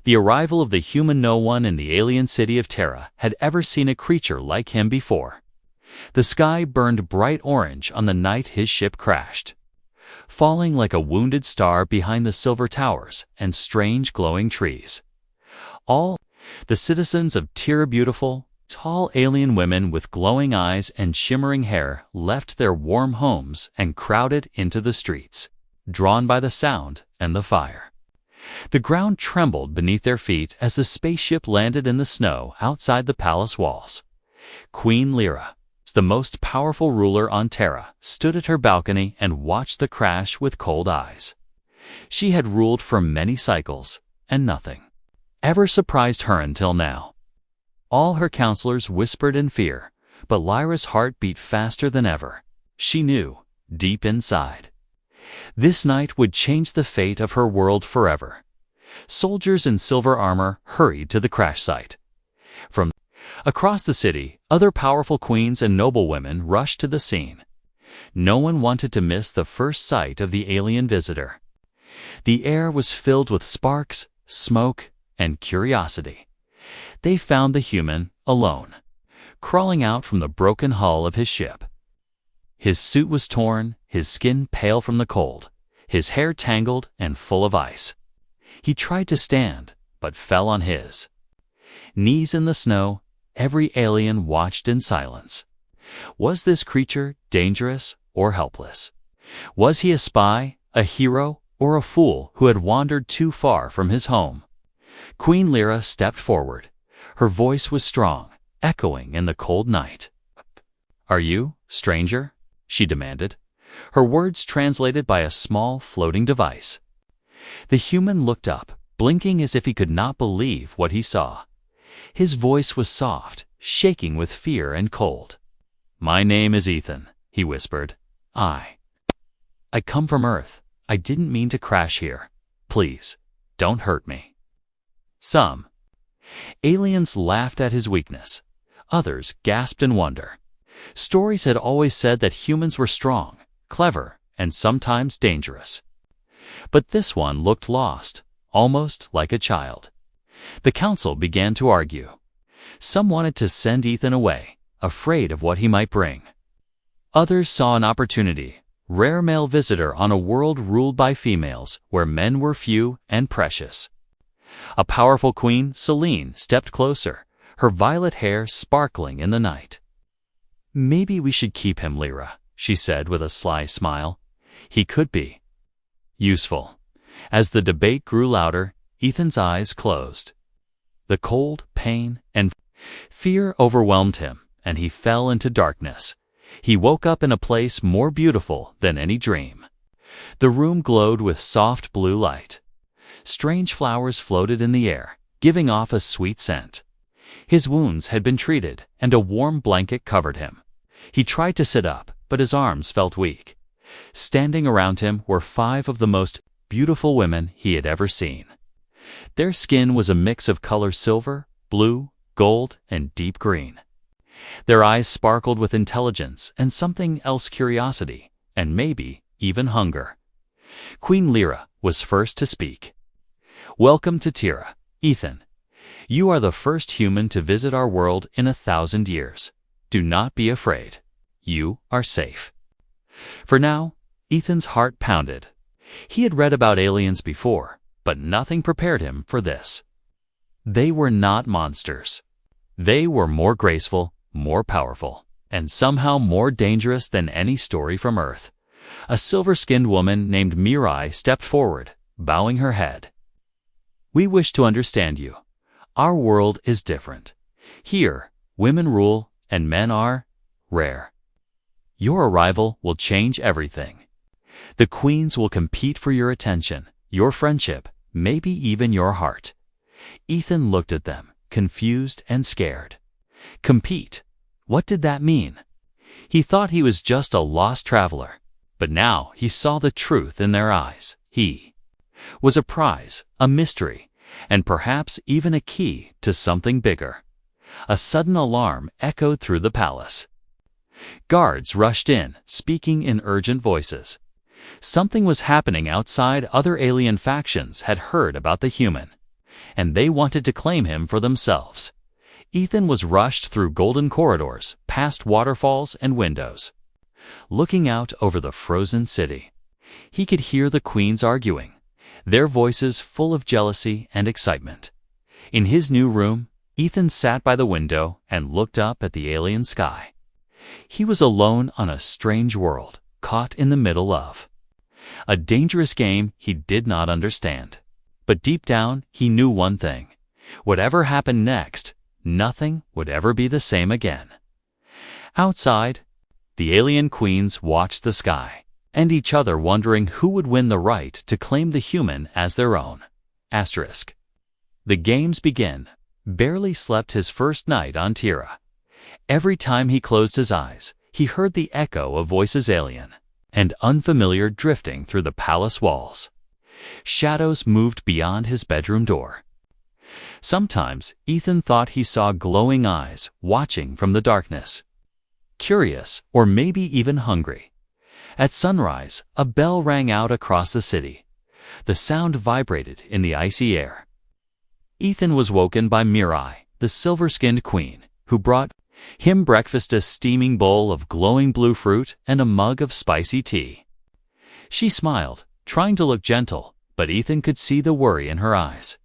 The arrival of the human. No one in the alien city of Terra had ever seen a creature like him before. The sky burned bright orange on the night his ship crashed, falling like a wounded star behind the silver towers and strange glowing trees. All the citizens of Terra, beautiful, tall alien women with glowing eyes and shimmering hair, left their warm homes and crowded into the streets, drawn by the sound and the fire. The ground trembled beneath their feet as the spaceship landed in the snow outside the palace walls. Queen Lyra, the most powerful ruler on Terra, stood at her balcony and watched the crash with cold eyes. She had ruled for many cycles, and nothing ever surprised her until now. All her counselors whispered in fear, but Lyra's heart beat faster than ever. She knew, deep inside, this night would change the fate of her world forever. Soldiers in silver armor hurried to the crash site. From across the city, other powerful queens and noblewomen rushed to the scene. No one wanted to miss the first sight of the alien visitor. The air was filled with sparks, smoke, and curiosity. They found the human alone, crawling out from the broken hull of his ship. His suit was torn, his skin pale from the cold, his hair tangled and full of ice. He tried to stand, but fell on his knees in the snow. Every alien watched in silence. Was this creature dangerous or helpless? Was he a spy, a hero, or a fool who had wandered too far from his home? Queen Lyra stepped forward. Her voice was strong, echoing in the cold night. "Are you, stranger?" she demanded, her words translated by a small floating device. The human looked up, blinking as if he could not believe what he saw. His voice was soft, shaking with fear and cold. "My name is Ethan," he whispered. I come from Earth. I didn't mean to crash here. Please, don't hurt me." Some aliens laughed at his weakness. Others gasped in wonder. Stories had always said that humans were strong, clever, and sometimes dangerous. But this one looked lost, almost like a child. The council began to argue. Some wanted to send Ethan away, afraid of what he might bring. Others saw an opportunity, rare male visitor on a world ruled by females where men were few and precious. A powerful queen, Selene, stepped closer, her violet hair sparkling in the night. "Maybe we should keep him, Lyra," she said with a sly smile. "He could be useful." As the debate grew louder, Ethan's eyes closed. The cold, pain, and fear overwhelmed him, and he fell into darkness. He woke up in a place more beautiful than any dream. The room glowed with soft blue light. Strange flowers floated in the air, giving off a sweet scent. His wounds had been treated, and a warm blanket covered him. He tried to sit up, but his arms felt weak. Standing around him were 5 of the most beautiful women he had ever seen. Their skin was a mix of colors: silver, blue, gold, and deep green. Their eyes sparkled with intelligence and something else: curiosity, and maybe even hunger. Queen Lyra was first to speak. "Welcome to Terra, Ethan. You are the first human to visit our world in 1,000 years. Do not be afraid. You are safe." For now, Ethan's heart pounded. He had read about aliens before, but nothing prepared him for this. They were not monsters. They were more graceful, more powerful, and somehow more dangerous than any story from Earth. A silver-skinned woman named Mirai stepped forward, bowing her head. "We wish to understand you. Our world is different. Here, women rule and men are rare. Your arrival will change everything. The queens will compete for your attention, your friendship, maybe even your heart." Ethan looked at them, confused and scared. Compete? What did that mean? He thought he was just a lost traveler, but now he saw the truth in their eyes. He was a prize, a mystery, and perhaps even a key to something bigger. A sudden alarm echoed through the palace. Guards rushed in, speaking in urgent voices. Something was happening outside. Other alien factions had heard about the human. and they wanted to claim him for themselves. Ethan was rushed through golden corridors, past waterfalls and windows. Looking out over the frozen city, he could hear the queens arguing, their voices full of jealousy and excitement. In his new room, Ethan sat by the window and looked up at the alien sky. He was alone on a strange world, caught in the middle of a dangerous game he did not understand. But deep down, he knew one thing. Whatever happened next, nothing would ever be the same again. Outside, the alien queens watched the sky, and each other wondering who would win the right to claim the human as their own. Asterisk. The games begin. Barely slept his first night on Terra. Every time he closed his eyes, he heard the echo of voices alien and unfamiliar drifting through the palace walls. Shadows moved beyond his bedroom door. Sometimes Ethan thought he saw glowing eyes watching from the darkness, curious or maybe even hungry. At sunrise, a bell rang out across the city. The sound vibrated in the icy air. Ethan was woken by Mirai, the silver-skinned queen, who brought him breakfast, a steaming bowl of glowing blue fruit and a mug of spicy tea. She smiled, trying to look gentle, but Ethan could see the worry in her eyes.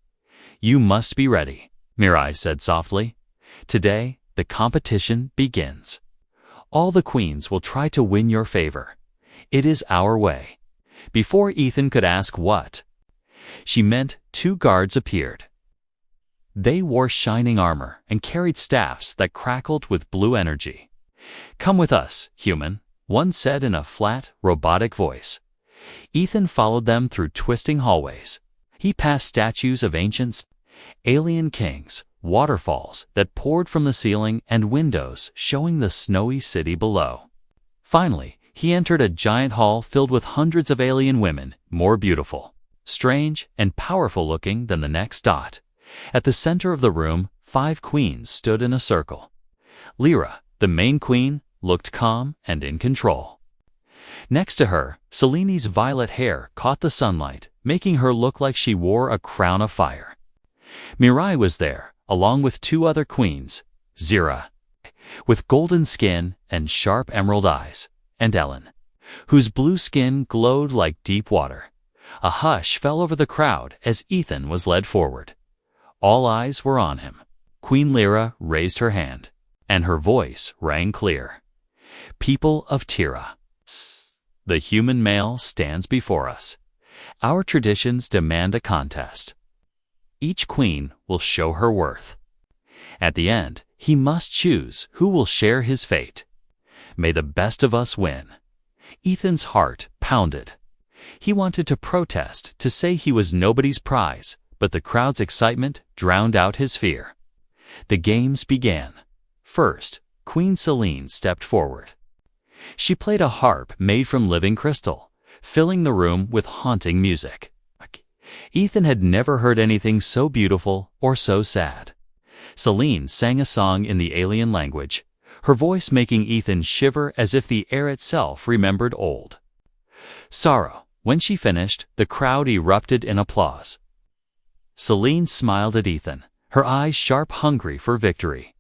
"You must be ready," Mirai said softly. "Today, the competition begins. All the queens will try to win your favor. It is our way." Before Ethan could ask what she meant, two guards appeared. They wore shining armor and carried staffs that crackled with blue energy. "Come with us, human," one said in a flat, robotic voice. Ethan followed them through twisting hallways. He passed statues of ancient alien kings, waterfalls that poured from the ceiling, and windows showing the snowy city below. Finally, he entered a giant hall filled with hundreds of alien women, more beautiful, strange, and powerful-looking than the next dot. At the center of the room, 5 queens stood in a circle. Lyra, the main queen, looked calm and in control. Next to her, Selene's violet hair caught the sunlight, making her look like she wore a crown of fire. Mirai was there, along with 2 other queens, Zira, with golden skin and sharp emerald eyes, and Ellen, whose blue skin glowed like deep water. A hush fell over the crowd as Ethan was led forward. All eyes were on him. Queen Lyra raised her hand, and her voice rang clear. "People of Terra, the human male stands before us. Our traditions demand a contest. Each queen will show her worth. At the end, he must choose who will share his fate. May the best of us win." Ethan's heart pounded. He wanted to protest, to say he was nobody's prize, but the crowd's excitement drowned out his fear. The games began. First, Queen Selene stepped forward. She played a harp made from living crystal, filling the room with haunting music. Ethan had never heard anything so beautiful or so sad. Selene sang a song in the alien language, her voice making Ethan shiver as if the air itself remembered old sorrow. When she finished, the crowd erupted in applause. Selene smiled at Ethan, her eyes sharp, hungry for victory.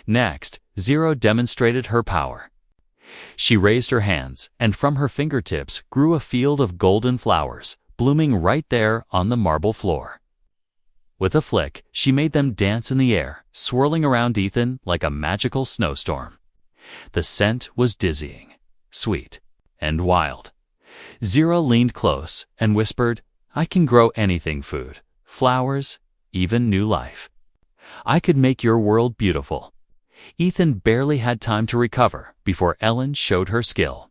Next, Zero demonstrated her power. She raised her hands, and from her fingertips grew a field of golden flowers, blooming right there on the marble floor. With a flick, she made them dance in the air, swirling around Ethan like a magical snowstorm. The scent was dizzying, sweet, and wild. Zero leaned close and whispered, "I can grow anything, food, flowers, even new life. I could make your world beautiful." Ethan barely had time to recover before Ellen showed her skill.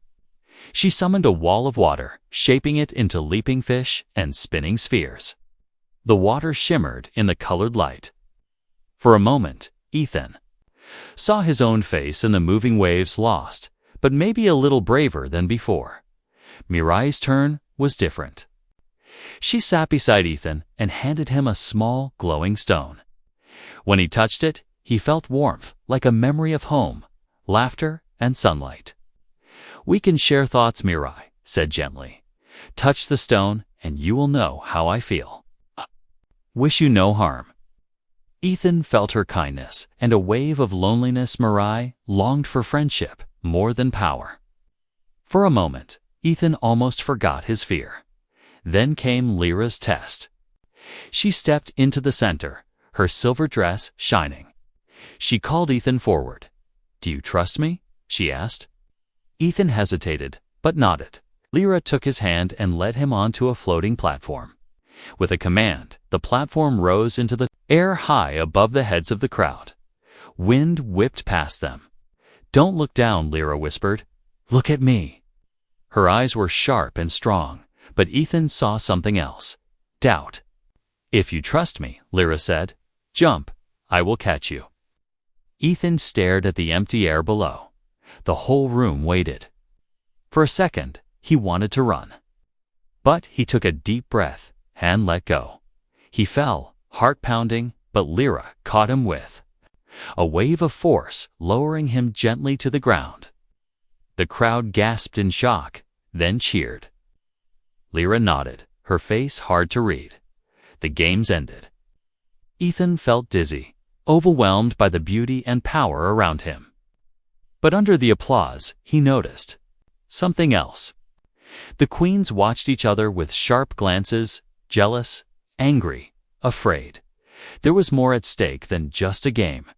She summoned a wall of water, shaping it into leaping fish and spinning spheres. The water shimmered in the colored light. For a moment, Ethan saw his own face in the moving waves, lost, but maybe a little braver than before. Mirai's turn was different. She sat beside Ethan and handed him a small, glowing stone. When he touched it, he felt warmth, like a memory of home, laughter, and sunlight. "We can share thoughts," Mirai said gently. "Touch the stone, and you will know how I feel." Wish you no harm." Ethan felt her kindness, and a wave of loneliness. Mirai longed for friendship more than power. For a moment, Ethan almost forgot his fear. Then came Lyra's test. She stepped into the center, her silver dress shining. She called Ethan forward. "Do you trust me?" she asked. Ethan hesitated, but nodded. Lyra took his hand and led him onto a floating platform. With a command, the platform rose into the air high above the heads of the crowd. Wind whipped past them. "Don't look down," Lyra whispered. "Look at me." Her eyes were sharp and strong, but Ethan saw something else. Doubt. "If you trust me," Lyra said, "jump. I will catch you." Ethan stared at the empty air below. The whole room waited. For a second, he wanted to run. But he took a deep breath and let go. He fell, heart pounding, but Lyra caught him with a wave of force, lowering him gently to the ground. The crowd gasped in shock, then cheered. Lyra nodded, her face hard to read. The games ended. Ethan felt dizzy, overwhelmed by the beauty and power around him. But under the applause, he noticed something else. The queens watched each other with sharp glances, jealous, angry, afraid. There was more at stake than just a game.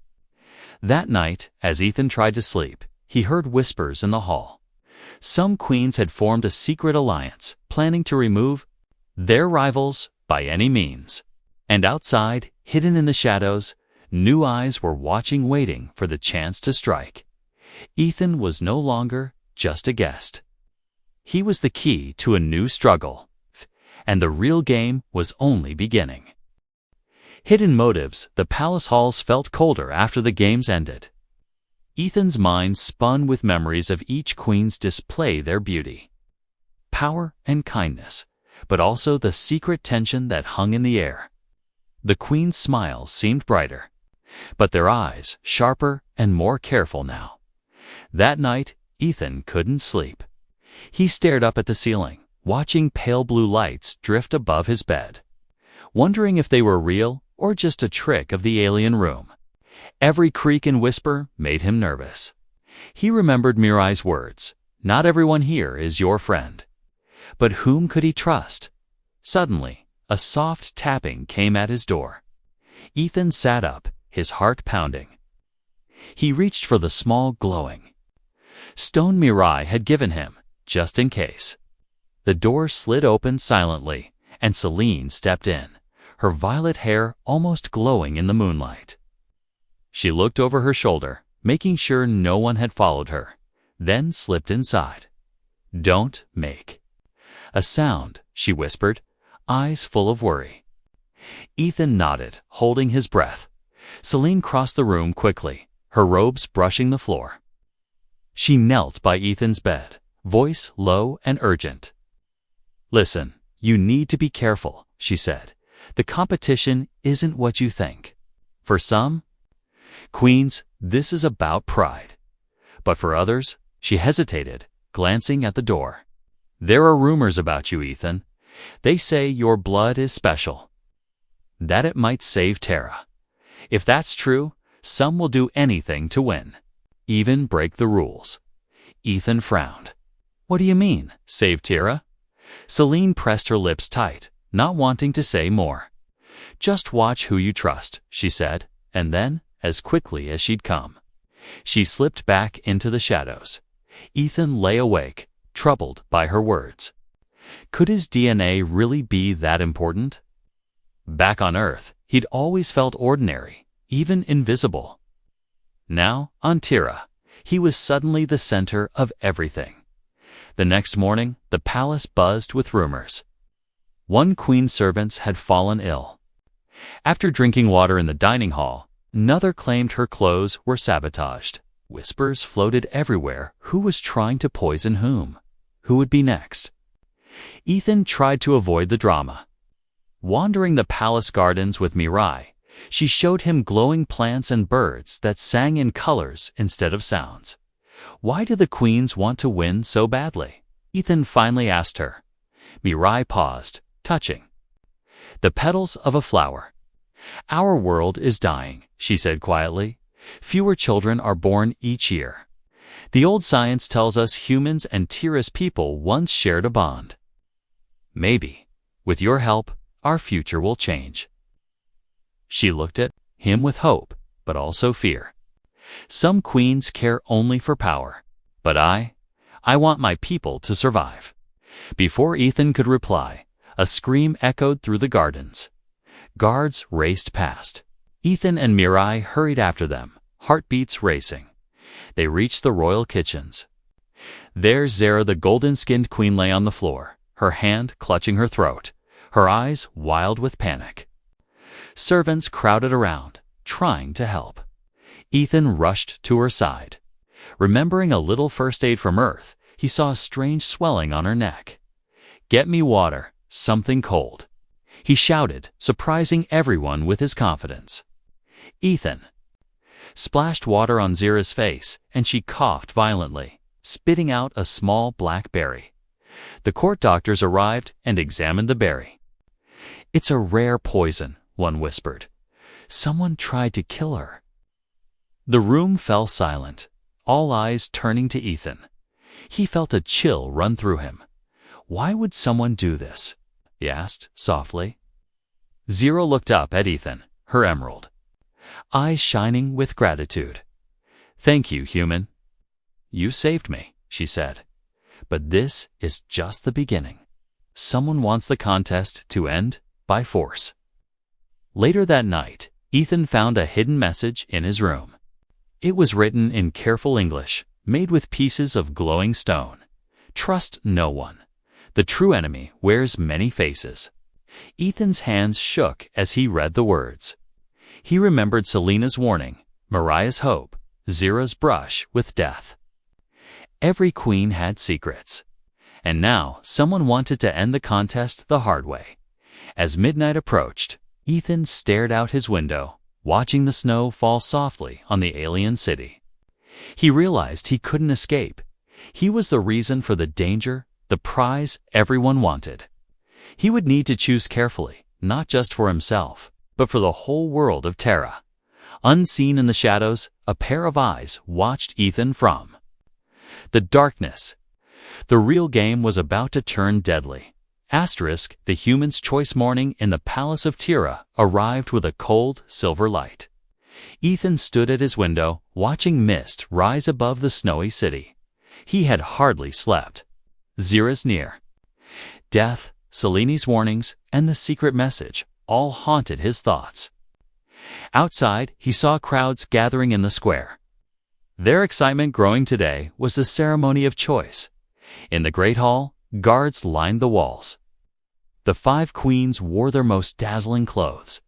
That night, as Ethan tried to sleep, he heard whispers in the hall. Some queens had formed a secret alliance, planning to remove their rivals by any means. And outside, hidden in the shadows, new eyes were watching, waiting for the chance to strike. Ethan was no longer just a guest. He was the key to a new struggle, and the real game was only beginning. Hidden motives. The palace halls felt colder after the games ended. Ethan's mind spun with memories of each queen's display, their beauty, power, and kindness, but also the secret tension that hung in the air. The queen's smiles seemed brighter, but their eyes sharper and more careful now. That night, Ethan couldn't sleep. He stared up at the ceiling, watching pale blue lights drift above his bed, wondering if they were real or just a trick of the alien room. Every creak and whisper made him nervous. He remembered Mirai's words, "Not everyone here is your friend." But whom could he trust? Suddenly, a soft tapping came at his door. Ethan sat up, his heart pounding. He reached for the small glowing stone Mirai had given him, just in case. The door slid open silently, and Celine stepped in, her violet hair almost glowing in the moonlight. She looked over her shoulder, making sure no one had followed her, then slipped inside. "Don't make a sound," she whispered, eyes full of worry. Ethan nodded, holding his breath. Celine crossed the room quickly, her robes brushing the floor. She knelt by Ethan's bed, voice low and urgent. "Listen, you need to be careful," she said. "The competition isn't what you think. For some queens, this is about pride. But for others," she hesitated, glancing at the door. "There are rumors about you, Ethan. They say your blood is special, that it might save Terra. If that's true, some will do anything to win, even break the rules." Ethan frowned. "What do you mean, save Terra?" Celine pressed her lips tight, not wanting to say more. "Just watch who you trust," she said, and then, as quickly as she'd come, she slipped back into the shadows. Ethan lay awake, troubled by her words. Could his DNA really be that important? Back on Earth, he'd always felt ordinary, even invisible. Now, on Terra, he was suddenly the center of everything. The next morning, the palace buzzed with rumors. One queen's servants had fallen ill. After drinking water in the dining hall, another claimed her clothes were sabotaged. Whispers floated everywhere. Who was trying to poison whom? Who would be next? Ethan tried to avoid the drama. Wandering the palace gardens with Mirai, she showed him glowing plants and birds that sang in colors instead of sounds. Why do the queens want to win so badly? Ethan finally asked her. Mirai paused, touching The petals of a flower. Our world is dying, she said quietly. Fewer children are born each year. The old science tells us humans and Terra's people once shared a bond. Maybe, with your help, our future will change. She looked at him with hope, but also fear. Some queens care only for power, but I want my people to survive. Before Ethan could reply, a scream echoed through the gardens. Guards raced past. Ethan and Mirai hurried after them, heartbeats racing. They reached the royal kitchens. There Zara, the golden-skinned queen, lay on the floor, her hand clutching her throat, her eyes wild with panic. Servants crowded around, trying to help. Ethan rushed to her side. Remembering a little first aid from Earth, he saw a strange swelling on her neck. "Get me water, something cold," he shouted, surprising everyone with his confidence. Ethan splashed water on Zara's face, and she coughed violently, spitting out a small black berry. The court doctors arrived and examined the berry. "It's a rare poison," one whispered. "Someone tried to kill her." The room fell silent, all eyes turning to Ethan. He felt a chill run through him. "Why would someone do this?" he asked softly. Zero looked up at Ethan, her emerald eyes shining with gratitude. "Thank you, human. You saved me," she said. "But this is just the beginning. Someone wants the contest to end by force." Later that night, Ethan found a hidden message in his room. It was written in careful English, made with pieces of glowing stone. "Trust no one. The true enemy wears many faces." Ethan's hands shook as he read the words. He remembered Selena's warning, Mariah's hope, Zira's brush with death. Every queen had secrets. And now someone wanted to end the contest the hard way. As midnight approached, Ethan stared out his window, watching the snow fall softly on the alien city. He realized he couldn't escape. He was the reason for the danger, the prize everyone wanted. He would need to choose carefully, not just for himself, but for the whole world of Terra. Unseen in the shadows, a pair of eyes watched Ethan from the darkness. The real game was about to turn deadly. Asterisk, the human's choice morning in the palace of Terra arrived with a cold, silver light. Ethan stood at his window, watching mist rise above the snowy city. He had hardly slept. Zira's near. Death, Selene's warnings, and the secret message all haunted his thoughts. Outside, he saw crowds gathering in the square. Their excitement growing today was the ceremony of choice. In the great hall, guards lined the walls. The 5 queens wore their most dazzling clothes.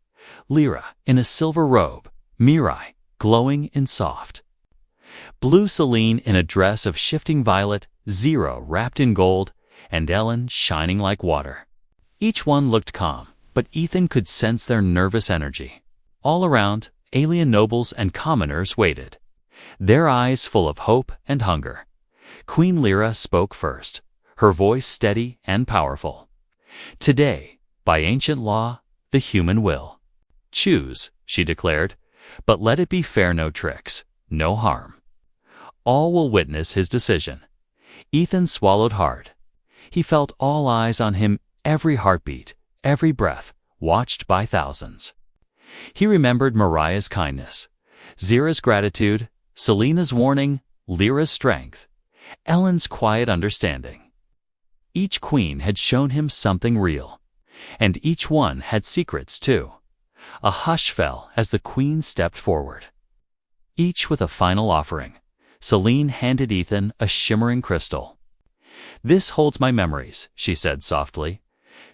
Lyra in a silver robe, Mirai glowing in soft blue, Selene in a dress of shifting violet, Zero wrapped in gold, and Ellen shining like water. Each one looked calm, but Ethan could sense their nervous energy. All around, alien nobles and commoners waited, their eyes full of hope and hunger. Queen Lyra spoke first, her voice steady and powerful. "Today, by ancient law, the human will choose," she declared, "but let it be fair, no tricks, no harm. All will witness his decision." Ethan swallowed hard. He felt all eyes on him, every heartbeat, every breath, watched by thousands. He remembered Mariah's kindness, Zira's gratitude, Selena's warning, Lyra's strength, Ellen's quiet understanding. Each queen had shown him something real, and each one had secrets too. A hush fell as the queens stepped forward, each with a final offering. Selene handed Ethan a shimmering crystal. "This holds my memories," she said softly.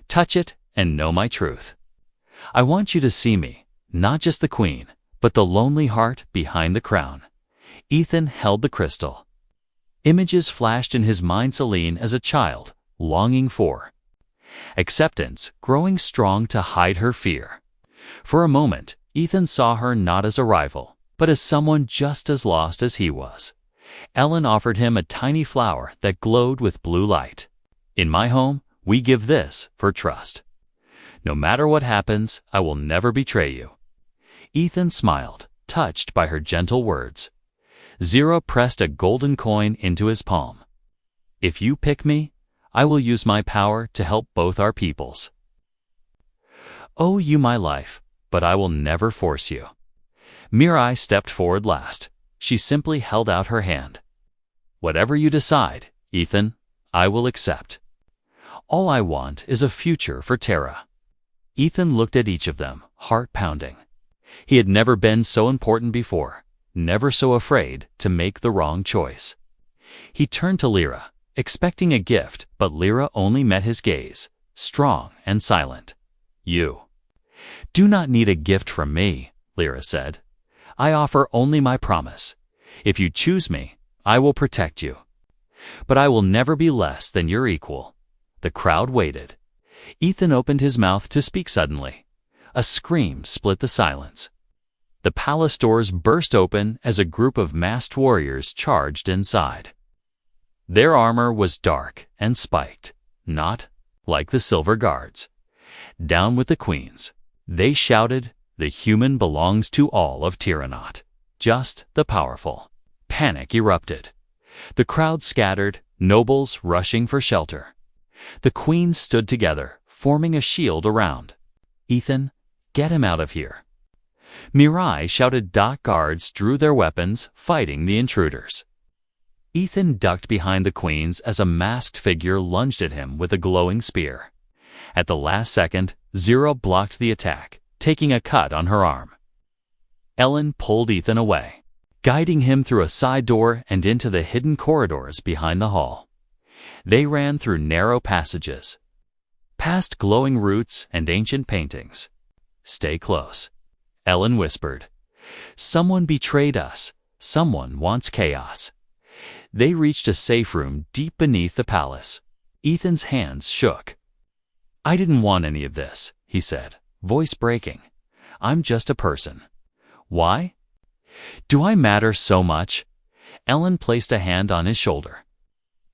"Touch it and know my truth. I want you to see me, not just the queen, but the lonely heart behind the crown." Ethan held the crystal. Images flashed in his mind, Selene as a child, longing for acceptance, growing strong to hide her fear. For a moment, Ethan saw her not as a rival, but as someone just as lost as he was. Ellen offered him a tiny flower that glowed with blue light. "In my home, we give this for trust. No matter what happens, I will never betray you." Ethan smiled, touched by her gentle words. Zero pressed a golden coin into his palm. "If you pick me, I will use my power to help both our peoples. Owe you my life, but I will never force you." Mirai stepped forward last. She simply held out her hand. "Whatever you decide, Ethan, I will accept. All I want is a future for Terra." Ethan looked at each of them, heart pounding. He had never been so important before, never so afraid to make the wrong choice. He turned to Lyra, expecting a gift, but Lyra only met his gaze, strong and silent. "You do not need a gift from me," Lyra said. "I offer only my promise. If you choose me, I will protect you. But I will never be less than your equal." The crowd waited. Ethan opened his mouth to speak suddenly. A scream split the silence. The palace doors burst open as a group of masked warriors charged inside. Their armor was dark and spiked, not like the Silver Guards. "Down with the queens," they shouted. "The human belongs to all of Terra, not just the powerful." Panic erupted. The crowd scattered, nobles rushing for shelter. The queens stood together, forming a shield around. "Ethan, get him out of here." Mirai shouted. Guards drew their weapons, fighting the intruders. Ethan ducked behind the queens as a masked figure lunged at him with a glowing spear. At the last second, Zero blocked the attack, taking a cut on her arm. Ellen pulled Ethan away, guiding him through a side door and into the hidden corridors behind the hall. They ran through narrow passages, past glowing roots and ancient paintings. "Stay close," Ellen whispered. "Someone betrayed us. Someone wants chaos." They reached a safe room deep beneath the palace. Ethan's hands shook. "I didn't want any of this," he said, voice breaking. "I'm just a person." "Why? Do I matter so much?" Ellen placed a hand on his shoulder.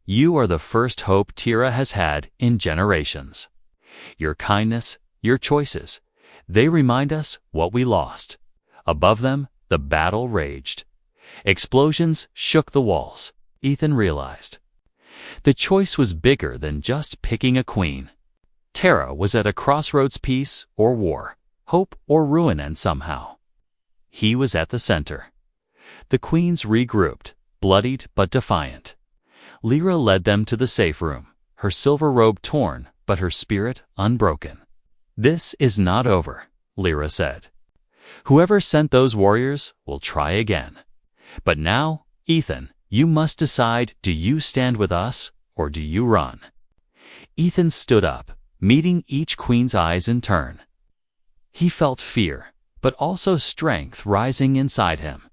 "You are the first hope Terra has had in generations. Your kindness, your choices, they remind us what we lost." Above them, the battle raged. Explosions shook the walls. Ethan realized the choice was bigger than just picking a queen. Terra was at a crossroads: peace or war, hope or ruin, and somehow he was at the center. The queens regrouped, bloodied but defiant. Lyra led them to the safe room, her silver robe torn, but her spirit unbroken. "This is not over," Lyra said. "Whoever sent those warriors will try again. But now, Ethan, you must decide, do you stand with us or do you run?" Ethan stood up, meeting each queen's eyes in turn. He felt fear, but also strength rising inside him.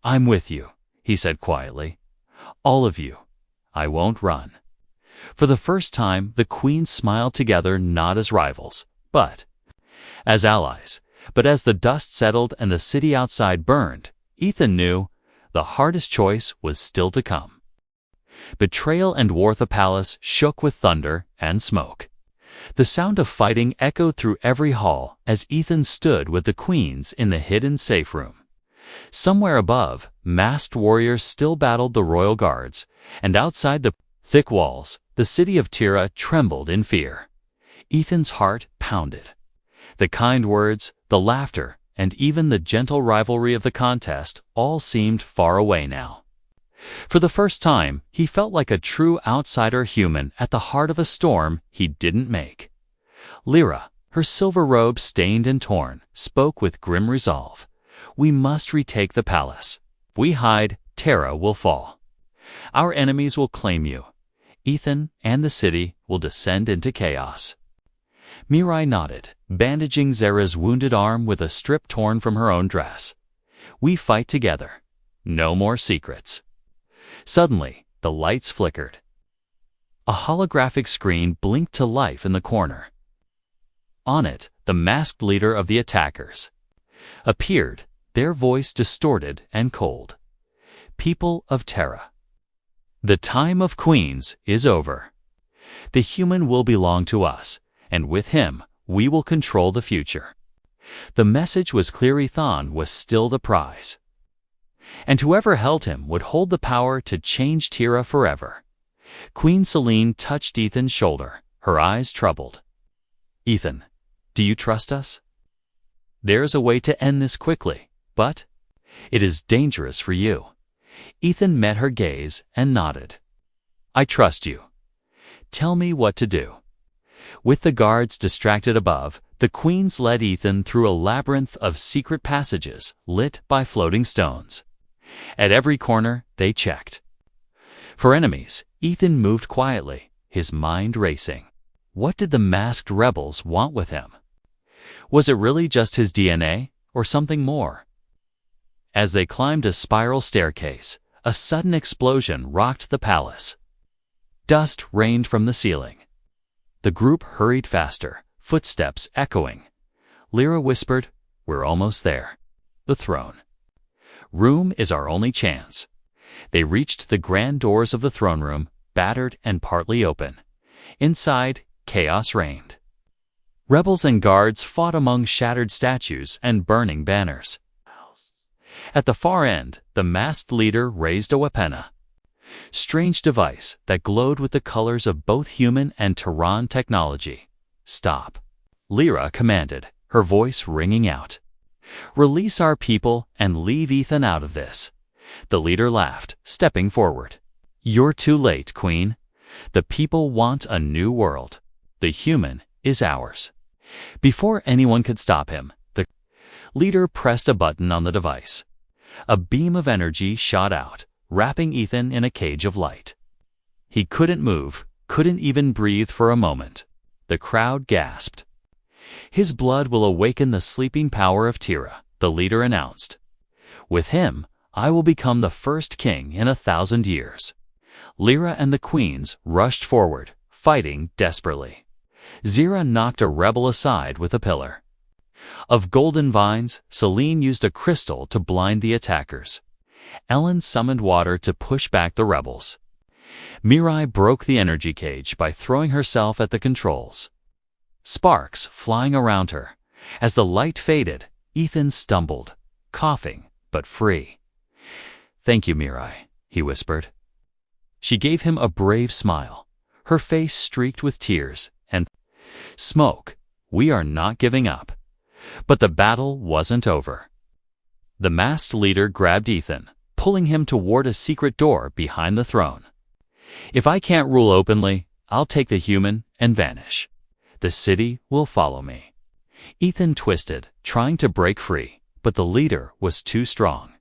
"I'm with you," he said quietly. "All of you. I won't run." For the first time, the queens smiled together, not as rivals, but as allies. But as the dust settled and the city outside burned, Ethan knew the hardest choice was still to come. Betrayal and war. The palace shook with thunder and smoke. The sound of fighting echoed through every hall as Ethan stood with the queens in the hidden safe room. Somewhere above, masked warriors still battled the royal guards, and outside the thick walls, the city of Terra trembled in fear. Ethan's heart pounded. The kind words, the laughter, and even the gentle rivalry of the contest all seemed far away now. For the first time, he felt like a true outsider human at the heart of a storm he didn't make. Lyra, her silver robe stained and torn, spoke with grim resolve. "We must retake the palace. If we hide, Terra will fall. Our enemies will claim you. Ethan and the city will descend into chaos." Mirai nodded, bandaging Zera's wounded arm with a strip torn from her own dress. "We fight together. No more secrets." Suddenly, the lights flickered. A holographic screen blinked to life in the corner. On it, the masked leader of the attackers appeared, their voice distorted and cold. "People of Terra, the time of queens is over. The human will belong to us, and with him We will control the future. The message was clear: Ethan was still the prize. And whoever held him would hold the power to change Terra forever. Queen Selene touched Ethan's shoulder, her eyes troubled. Ethan, do you trust us? There's a way to end this quickly, but it is dangerous for you. Ethan met her gaze and nodded. I trust you. Tell me what to do. With the guards distracted above, the queens led Ethan through a labyrinth of secret passages lit by floating stones. At every corner, they checked. For enemies, Ethan moved quietly, his mind racing. What did the masked rebels want with him? Was it really just his DNA, or something more? As they climbed a spiral staircase, a sudden explosion rocked the palace. Dust rained from the ceiling. The group hurried faster, footsteps echoing. Lyra whispered, We're almost there. The throne. Room is our only chance. They reached the grand doors of the throne room, battered and partly open. Inside, chaos reigned. Rebels and guards fought among shattered statues and burning banners. At the far end, the masked leader raised a weapona. Strange device that glowed with the colors of both human and Terran technology. Stop. Lyra commanded, her voice ringing out. Release our people and leave Ethan out of this. The leader laughed, stepping forward. You're too late, Queen. The people want a new world. The human is ours. Before anyone could stop him, the leader pressed a button on the device. A beam of energy shot out, wrapping Ethan in a cage of light. He couldn't move, couldn't even breathe for a moment. The crowd gasped. His blood will awaken the sleeping power of Terra, the leader announced. With him, I will become the first king in 1,000 years. Lyra and the queens rushed forward, fighting desperately. Zira knocked a rebel aside with a pillar. Of golden vines, Selene used a crystal to blind the attackers. Ellen summoned water to push back the rebels. Mirai broke the energy cage by throwing herself at the controls. Sparks flying around her. As the light faded, Ethan stumbled, coughing, but free. Thank you, Mirai, he whispered. She gave him a brave smile, her face streaked with tears, and smoke. We are not giving up. But the battle wasn't over. The masked leader grabbed Ethan, pulling him toward a secret door behind the throne. If I can't rule openly, I'll take the human and vanish. The city will follow me. Ethan twisted, trying to break free, but the leader was too strong.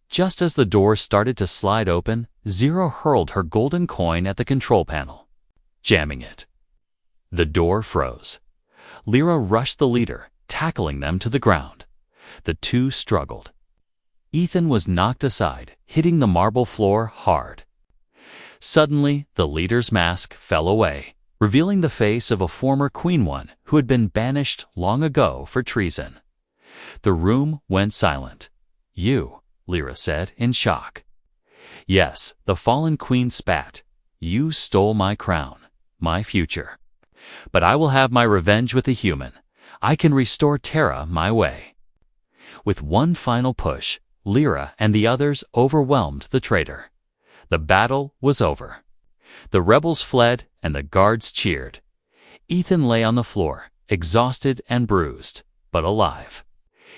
Just as the door started to slide open, Zero hurled her golden coin at the control panel, jamming it. The door froze. Lyra rushed the leader, tackling them to the ground. The two struggled. Ethan was knocked aside, hitting the marble floor hard. Suddenly, the leader's mask fell away, revealing the face of a former Queen One who had been banished long ago for treason. The room went silent. You, Lyra said in shock. Yes, the fallen queen spat. You stole my crown, my future. But I will have my revenge with the human. I can restore Terra my way. With one final push, Lyra and the others overwhelmed the traitor. The battle was over. The rebels fled and the guards cheered. Ethan lay on the floor, exhausted and bruised, but alive.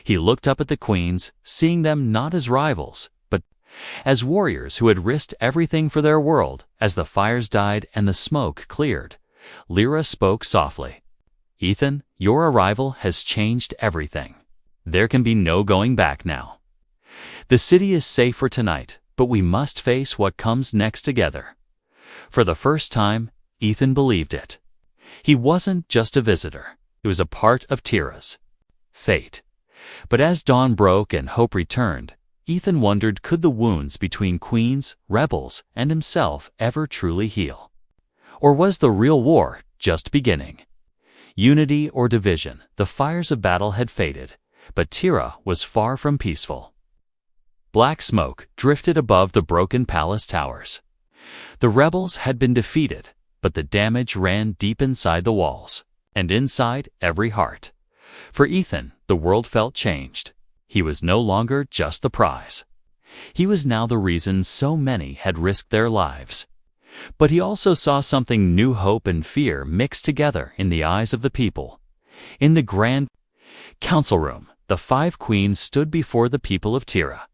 He looked up at the queens, seeing them not as rivals, but as warriors who had risked everything for their world. As the fires died and the smoke cleared, Lyra spoke softly. Ethan, your arrival has changed everything. There can be no going back now. The city is safe for tonight, but we must face what comes next together. For the first time, Ethan believed it. He wasn't just a visitor. It was a part of Terra's fate. But as dawn broke and hope returned, Ethan wondered, could the wounds between queens, rebels, and himself ever truly heal? Or was the real war just beginning? Unity or division, the fires of battle had faded, but Terra was far from peaceful. Black smoke drifted above the broken palace towers. The rebels had been defeated, but the damage ran deep inside the walls. and inside every heart. For Ethan, the world felt changed. He was no longer just the prize. He was now the reason so many had risked their lives. But he also saw something: new hope and fear mixed together in the eyes of the people. In the grand council room, the 5 queens stood before the people of Tira.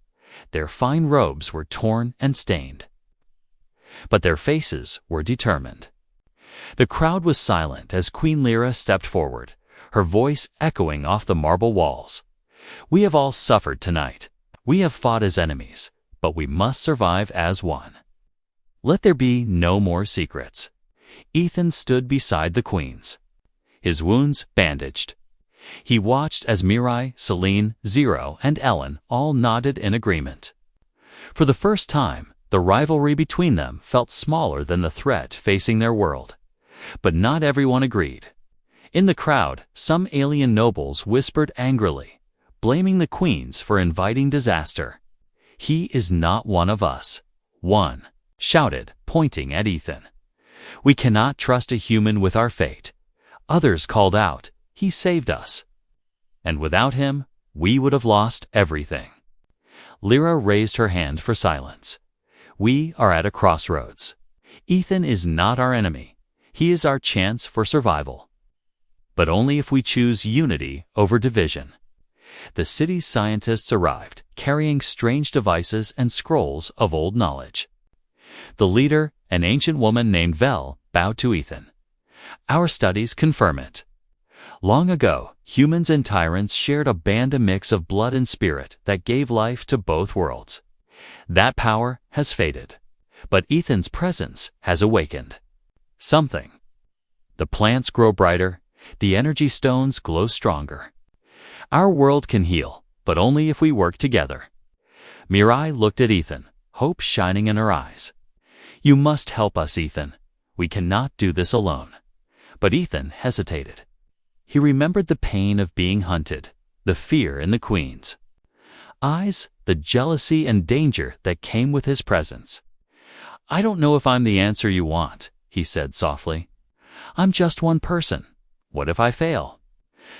Their fine robes were torn and stained, but their faces were determined. The crowd was silent as Queen Lyra stepped forward, her voice echoing off the marble walls. "We have all suffered tonight. We have fought as enemies, but we must survive as one. Let there be no more secrets." Ethan stood beside the queens, his wounds bandaged. He watched as Mirai, Celine, Zero, and Ellen all nodded in agreement. For the first time, the rivalry between them felt smaller than the threat facing their world. But not everyone agreed. In the crowd, some alien nobles whispered angrily, blaming the queens for inviting disaster. "He is not one of us," one shouted, pointing at Ethan. "We cannot trust a human with our fate." Others called out, "He saved us, and without him, we would have lost everything." Lyra raised her hand for silence. "We are at a crossroads. Ethan is not our enemy. He is our chance for survival. But only if we choose unity over division." The city's scientists arrived, carrying strange devices and scrolls of old knowledge. The leader, an ancient woman named Vel, bowed to Ethan. "Our studies confirm it. Long ago, humans and tyrants shared a band, a mix of blood and spirit that gave life to both worlds. That power has faded, but Ethan's presence has awakened something. The plants grow brighter, the energy stones glow stronger. Our world can heal, but only if we work together." Mirai looked at Ethan, hope shining in her eyes. "You must help us, Ethan. We cannot do this alone." But Ethan hesitated. He remembered the pain of being hunted, the fear in the queen's eyes, the jealousy and danger that came with his presence. "I don't know if I'm the answer you want," he said softly. "I'm just one person. What if I fail?"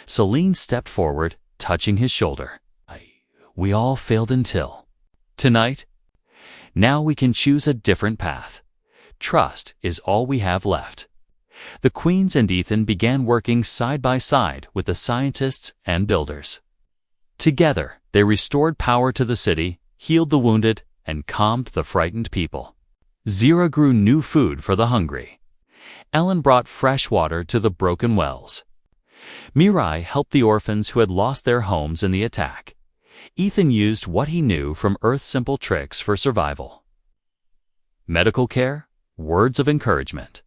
Celine stepped forward, touching his shoulder. We all failed until tonight. Now we can choose a different path. Trust is all we have left." The queens and Ethan began working side by side with the scientists and builders. Together, they restored power to the city, healed the wounded, and calmed the frightened people. Zero grew new food for the hungry. Ellen brought fresh water to the broken wells. Mirai helped the orphans who had lost their homes in the attack. Ethan used what he knew from Earth's simple tricks for survival: medical care, words of encouragement.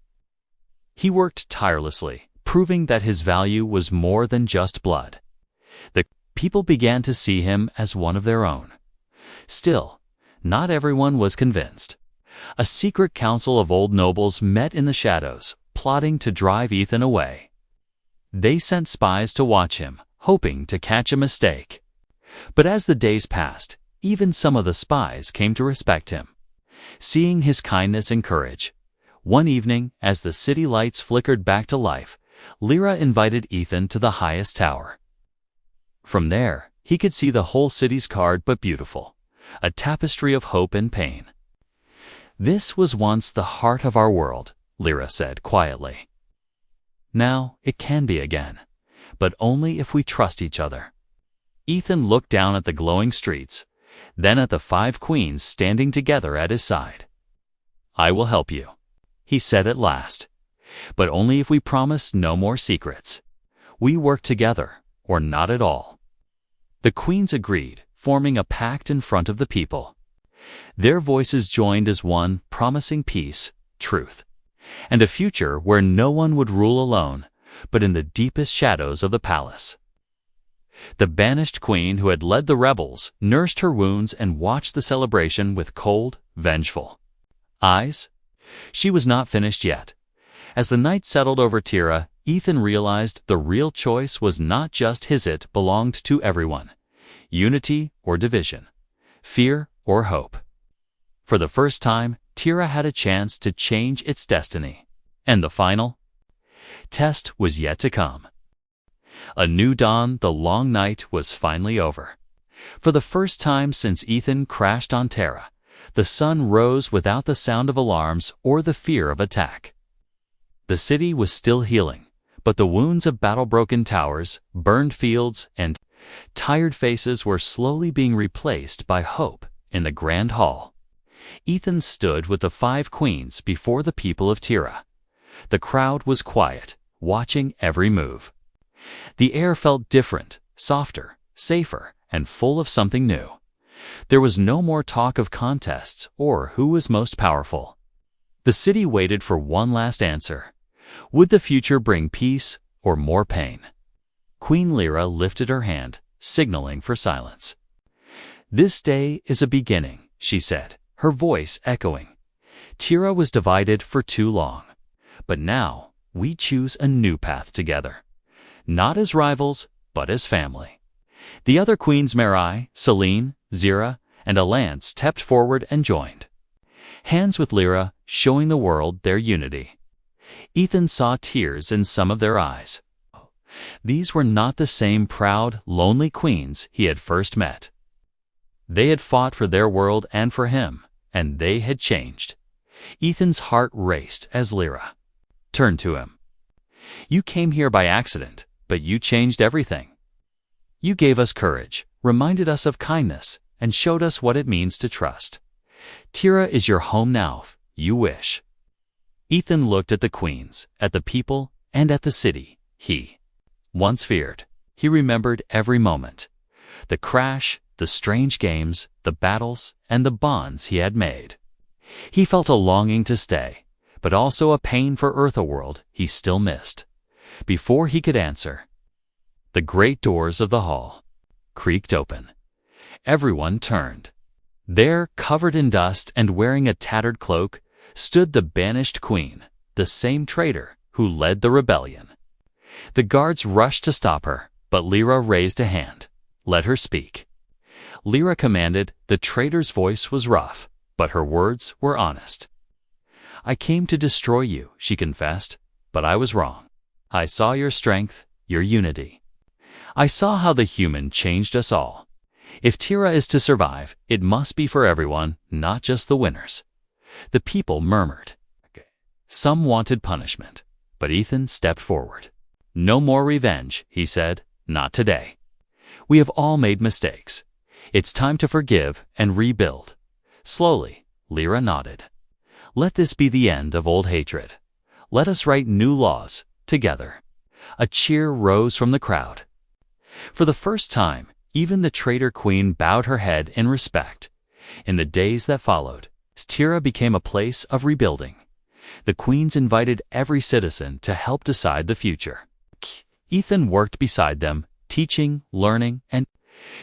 He worked tirelessly, proving that his value was more than just blood. The people began to see him as one of their own. Still, not everyone was convinced. A secret council of old nobles met in the shadows, plotting to drive Ethan away. They sent spies to watch him, hoping to catch a mistake. But as the days passed, even some of the spies came to respect him, seeing his kindness and courage. One evening, as the city lights flickered back to life, Lyra invited Ethan to the highest tower. From there, he could see the whole city's card but beautiful, a tapestry of hope and pain. "This was once the heart of our world," Lyra said quietly. "Now it can be again, but only if we trust each other." Ethan looked down at the glowing streets, then at the 5 queens standing together at his side. "I will help you," he said at last, "but only if we promise no more secrets. We work together, or not at all." The queens agreed, forming a pact in front of the people. Their voices joined as one, promising peace, truth, and a future where no one would rule alone, but in the deepest shadows of the palace. The banished queen who had led the rebels nursed her wounds and watched the celebration with cold, vengeful eyes. She was not finished yet. As the night settled over Tira, Ethan realized the real choice was not just his. It belonged to everyone. Unity or division, fear or hope. For the first time, Tira had a chance to change its destiny. And the final Test was yet to come. A new dawn, the long night was finally over. For the first time since Ethan crashed on Terra, the sun rose without the sound of alarms or the fear of attack. The city was still healing, but the wounds of battle-broken towers, burned fields, and tired faces were slowly being replaced by hope in the grand hall. Ethan stood with the 5 queens before the people of Terra. The crowd was quiet, watching every move. The air felt different, softer, safer, and full of something new. There was no more talk of contests or who was most powerful. The city waited for one last answer. Would the future bring peace or more pain? Queen Lyra lifted her hand, signaling for silence. "This day is a beginning," she said, her voice echoing. "Terra was divided for too long, but now we choose a new path together. Not as rivals, but as family." The other queens, Marai, Selene, Zira, and Alance, stepped forward and joined, hands with Lyra, showing the world their unity. Ethan saw tears in some of their eyes. These were not the same proud, lonely queens he had first met. They had fought for their world and for him, and they had changed. Ethan's heart raced as Lyra turned to him. "You came here by accident, but you changed everything. You gave us courage, reminded us of kindness, and showed us what it means to trust. Terra is your home now, if you wish." Ethan looked at the queens, at the people, and at the city he once feared. He remembered every moment. The crash, the strange games, the battles, and the bonds he had made. He felt a longing to stay, but also a pain for Earthaworld he still missed. Before he could answer, the great doors of the hall creaked open. Everyone turned. There, covered in dust and wearing a tattered cloak, stood the banished queen, the same traitor who led the rebellion. The guards rushed to stop her, but Lyra raised a hand. "Let her speak." Lyra commanded. The traitor's voice was rough, but her words were honest. "I came to destroy you," she confessed, "but I was wrong. I saw your strength, your unity. I saw how the human changed us all. If Terra is to survive, it must be for everyone, not just the winners." The people murmured. Some wanted punishment, but Ethan stepped forward. "No more revenge," he said, "not today. We have all made mistakes. It's time to forgive and rebuild." Slowly, Lyra nodded. "Let this be the end of old hatred. Let us write new laws, together." A cheer rose from the crowd. For the first time, even the traitor queen bowed her head in respect. In the days that followed, Terra became a place of rebuilding. The queens invited every citizen to help decide the future. Ethan worked beside them, teaching, learning, and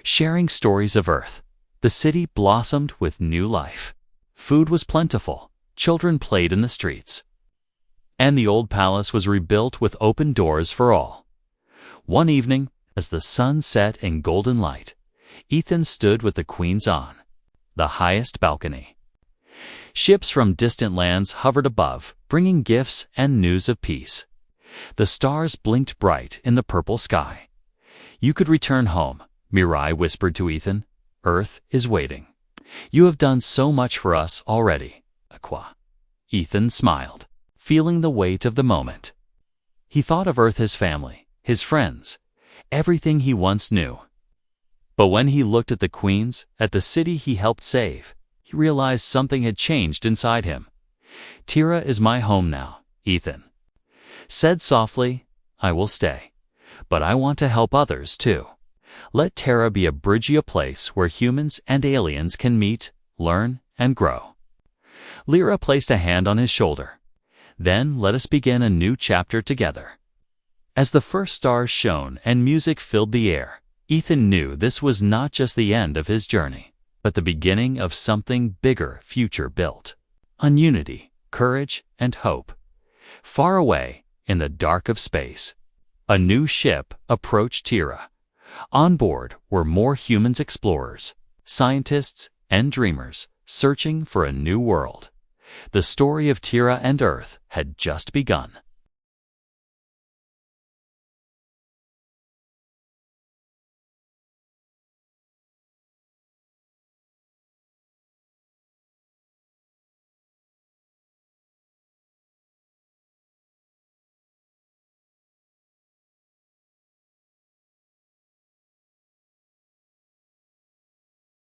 sharing stories of Earth. The city blossomed with new life. Food was plentiful, children played in the streets, and the old palace was rebuilt with open doors for all. One evening, as the sun set in golden light, Ethan stood with the queens on the highest balcony. Ships from distant lands hovered above, bringing gifts and news of peace. The stars blinked bright in the purple sky. "You could return home," Mirai whispered to Ethan. "Earth is waiting. You have done so much for us already." Aqua. Ethan smiled, feeling the weight of the moment. He thought of Earth, his family, his friends, everything he once knew. But when he looked at the queens, at the city he helped save, he realized something had changed inside him. "Terra is my home now," Ethan said softly. "I will stay, but I want to help others too. Let Terra be a bridge, a place where humans and aliens can meet, learn, and grow." Lyra placed a hand on his shoulder. "Then let us begin a new chapter together." As the first stars shone and music filled the air, Ethan knew this was not just the end of his journey, but the beginning of something bigger, future built on unity, courage, and hope. Far away, in the dark of space, a new ship approached Terra. On board were more humans, explorers, scientists, and dreamers searching for a new world. The story of Terra and Earth had just begun.